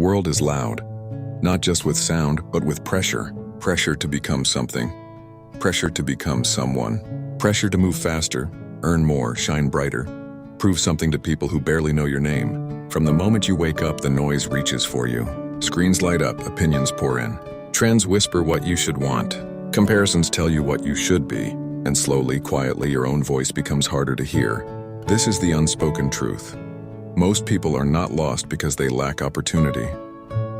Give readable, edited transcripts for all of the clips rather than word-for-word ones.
world is loud, not just with sound, but with pressure. Pressure to become something. Pressure to become someone. Pressure to move faster, earn more, shine brighter. Prove something to people who barely know your name. From the moment you wake up, the noise reaches for you. Screens light up, opinions pour in. Trends whisper what you should want. Comparisons tell you what you should be. And slowly, quietly, your own voice becomes harder to hear. This is the unspoken truth. Most people are not lost because they lack opportunity.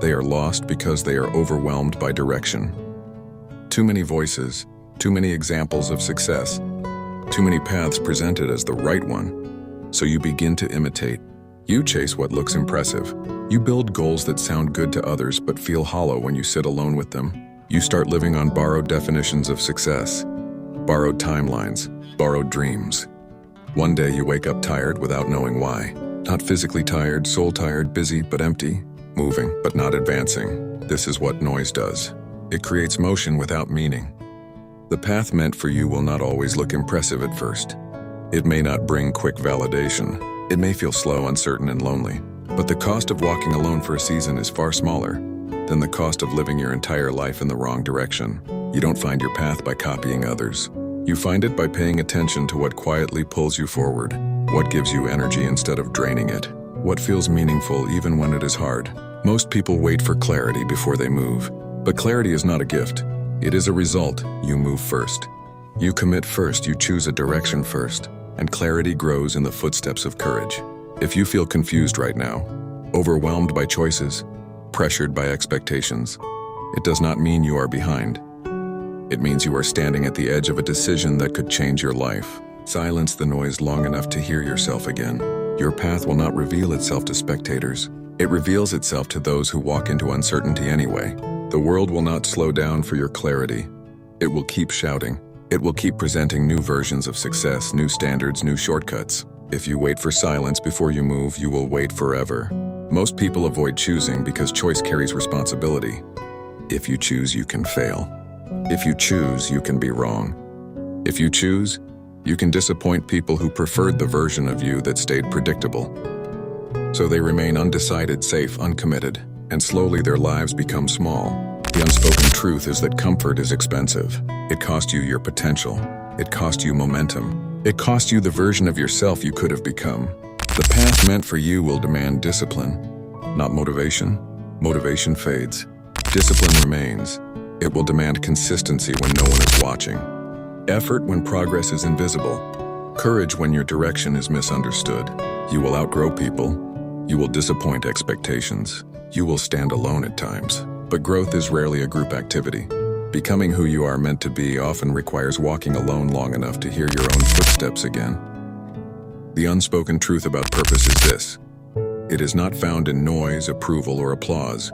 They are lost because they are overwhelmed by direction. Too many voices, too many examples of success, too many paths presented as the right one. So you begin to imitate. You chase what looks impressive. You build goals that sound good to others but feel hollow when you sit alone with them. You start living on borrowed definitions of success, borrowed timelines, borrowed dreams. One day you wake up tired without knowing why. Not physically tired, soul tired, busy but empty, moving but not advancing. This is what noise does. It creates motion without meaning. The path meant for you will not always look impressive at first. It may not bring quick validation. It may feel slow, uncertain, and lonely. But the cost of walking alone for a season is far smaller than the cost of living your entire life in the wrong direction. You don't find your path by copying others. You find it by paying attention to what quietly pulls you forward, what gives you energy instead of draining it, what feels meaningful even when it is hard. Most people wait for clarity before they move. But clarity is not a gift. It is a result. You move first. You commit first. You choose a direction first. And clarity grows in the footsteps of courage. If you feel confused right now, overwhelmed by choices, pressured by expectations, it does not mean you are behind. It means you are standing at the edge of a decision that could change your life. Silence the noise long enough to hear yourself again. Your path will not reveal itself to spectators. It reveals itself to those who walk into uncertainty anyway. The world will not slow down for your clarity. It will keep shouting. It will keep presenting new versions of success, new standards, new shortcuts. If you wait for silence before you move, you will wait forever. Most people avoid choosing because choice carries responsibility. If you choose, you can fail. If you choose, you can be wrong. If you choose, you can disappoint people who preferred the version of you that stayed predictable. So they remain undecided, safe, uncommitted, and slowly their lives become small. The unspoken truth is that comfort is expensive. It costs you your potential. It costs you momentum. It costs you the version of yourself you could have become. The path meant for you will demand discipline, not motivation. Motivation fades. Discipline remains. It will demand consistency when no one is watching. Effort when progress is invisible. Courage when your direction is misunderstood. You will outgrow people. You will disappoint expectations. You will stand alone at times. But growth is rarely a group activity. Becoming who you are meant to be often requires walking alone long enough to hear your own footsteps again. The unspoken truth about purpose is this. It is not found in noise, approval, or applause.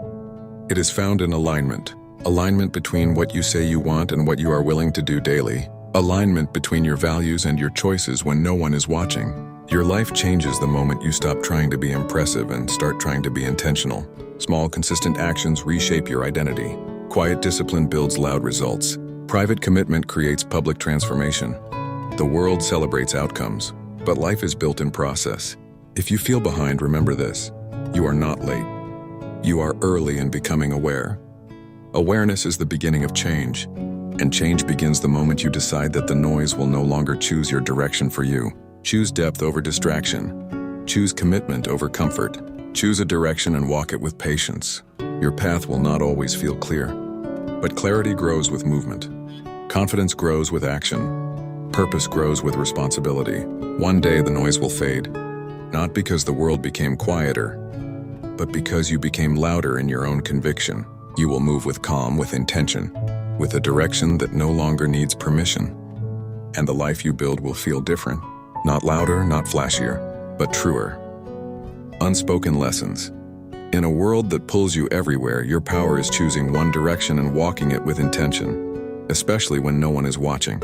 It is found in alignment. Alignment between what you say you want and what you are willing to do daily. Alignment between your values and your choices when no one is watching. Your life changes the moment you stop trying to be impressive and start trying to be intentional. Small, consistent actions reshape your identity. Quiet discipline builds loud results. Private commitment creates public transformation. The world celebrates outcomes, but life is built in process. If you feel behind, remember this. You are not late. You are early in becoming aware. Awareness is the beginning of change, and change begins the moment you decide that the noise will no longer choose your direction for you. Choose depth over distraction. Choose commitment over comfort. Choose a direction and walk it with patience. Your path will not always feel clear, but clarity grows with movement. Confidence grows with action. Purpose grows with responsibility. One day the noise will fade, not because the world became quieter, but because you became louder in your own conviction. You will move with calm, with intention, with a direction that no longer needs permission. And the life you build will feel different. Not louder, not flashier, but truer. Unspoken lessons. In a world that pulls you everywhere, your power is choosing one direction and walking it with intention, especially when no one is watching.